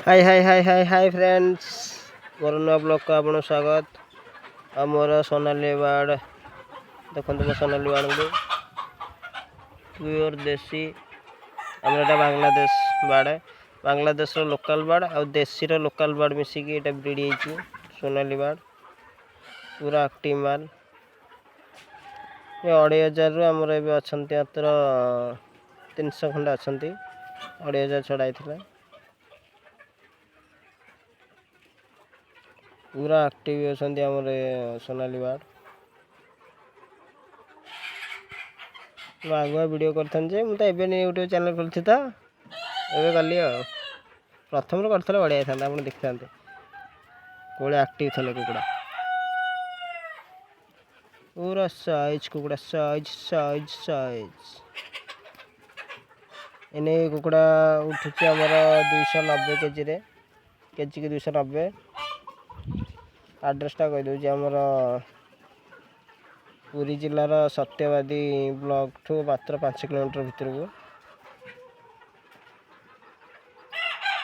हाय हाय हाय हाय hi friends मोर नुआ blog को आपन स्वागत। आ मोर सोनाली बाड़ देखो मो सोनाली बाड़ को प्योर देसी आमर बांग्लादेश बाड़ बांग्लादेश लोकल बाड़ आ देशी लोकल बाड़ मिसिकी एटा ब्रीड होइछि सोनाली बाड़ पूरा एक्टिव माल। ये 2500 रु आमर ए अछंती मात्र 300 खंडा अछंती 2500 छड़ाई पूरा एक्टिव होती आमर सोनाली बाड़। आगुआ वीडियो करते मुझे यूट्यूब चैनल खोलती तो ये गली प्रथम कर बढ़िया था आप देखी था कौन एक्टिव थे कुकुड़ा पूरा साइज कुकुड़ा साइज साइज साइज एने कुकुड़ा उठुची आमर 290 केजी की 290। एड्रेसटा कहीदे आमर पुरी जिलार सत्यवादी ब्लॉक ठू मात्र 5 किलोमीटर भितर को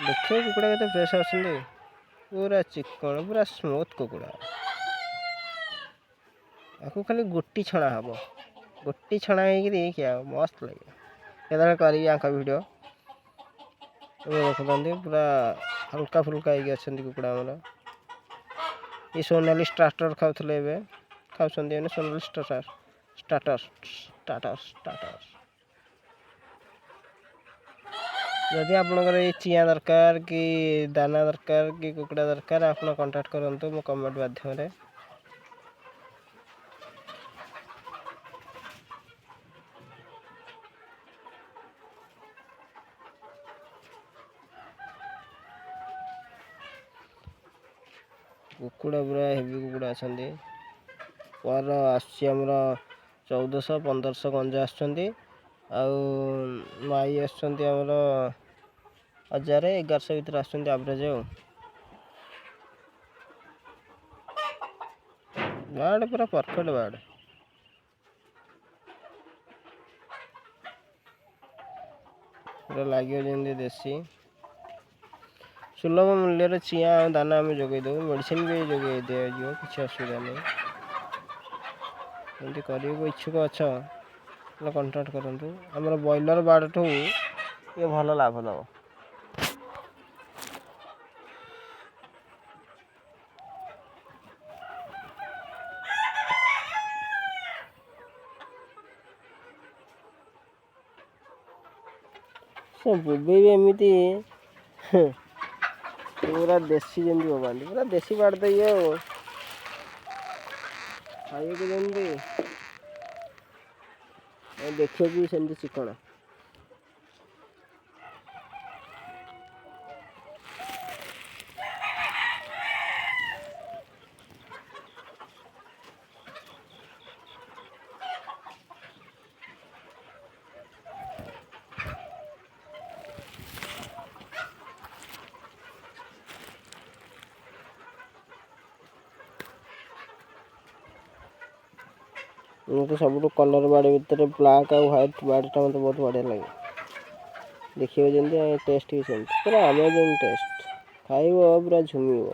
देखिए कुकुड़ा के फ्रेश आसती पूरा चिकन पूरा स्मूथ कुकुड़ा आपको खाली गोटी छणा हम गोटी छणा क्या मस्त लगे केदार करी वीडियो देखते पूरा हल्का फुल्का होगी कुकुड़ा आमर ये सोनाली स्टार्टर खाऊले खाऊँ Sonali starter starter starter starter जदि आपंकर ये चिया दरकार कि दाना दरकार कि कुकुड़ा दरकार आप कांटेक्ट करूँ मो कमेंट माध्यम कुकुड़ा पूरा हेवी कुकुड़ा अच्छा पर आमर 1400-1500 गंजा आसुँच माई आमर 1000-1100 भर आसुँच एवरेज बाड़ पूरा परफेक्ट बाड़ पूरा लगे जमी देसी सुलभ मूल्य चिया दाना आम जोगेद मेडिसिन भी जोगे दिज्व किसी असुविधा नहीं एमती कर इच्छुक अच्छा कंटाक्ट करूँ आमर बॉयलर बाड़ ठू ये भल लाभ दब बोबे भी एमती पूरा देसी जमी बोबादी पूरा देसी बाड़ तो ये खाइए जमी देखिए भी सेमती चिकन मुझे सब कलर बाड़ भितर ब्लैक और व्हाइट बाड़टा मतलब बहुत बढ़िया लगे देखिए जमी टेस्ट भी सेमती पूरा अमेजिंग टेस्ट खाइब पूरा झुमिब।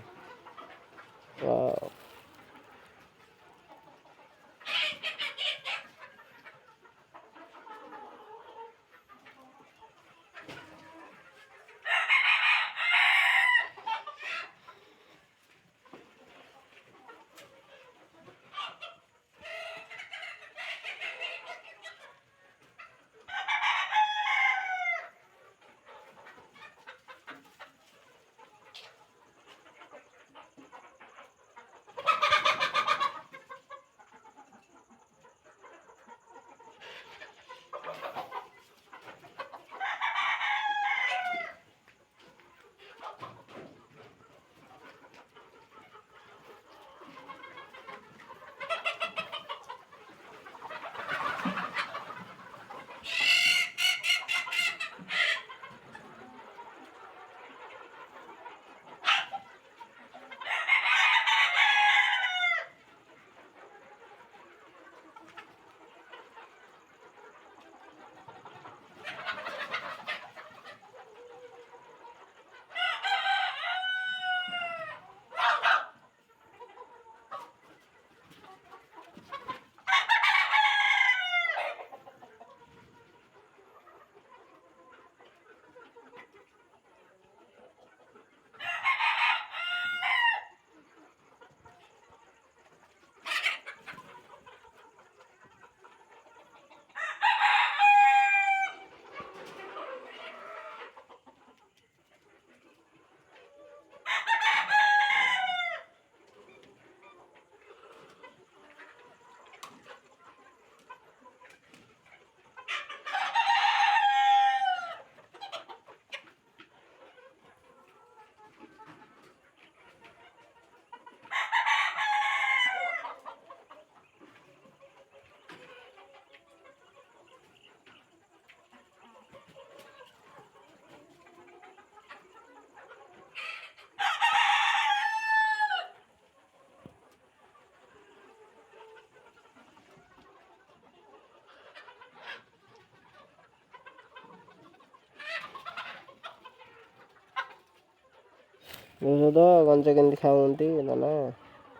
बुझ तो गंजा केमती खाऊंती ना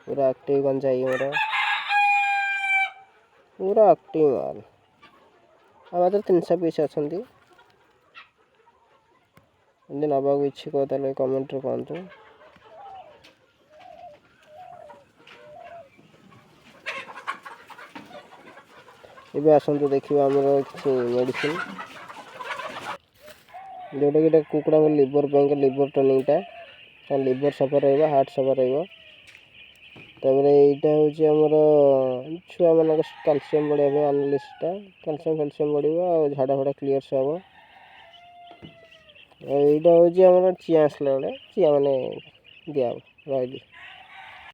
पूरा एक्टिव गंजा मोर पूरा एक्टिव माल मात्र 300 पीस अच्छा नवाक इच्छुक ताले कमेंट कहतु ये आसतु देखा आमर किसी मेडिसिन जोटा कि कुकुड़ा लिवर बैंक लिवर टनिंगटा लिवर सफा रहा हार्ट सफा रहा यहाँ हूँ छुआ मान कैल्शियम बढ़िया आनालिसिसटा कैल्शियम फैल्शियम बढ़िया झाड़ा फाड़ा क्लीयर से हम यहाँ हूँ चिया आसला बेले चिया मैंने दिया रही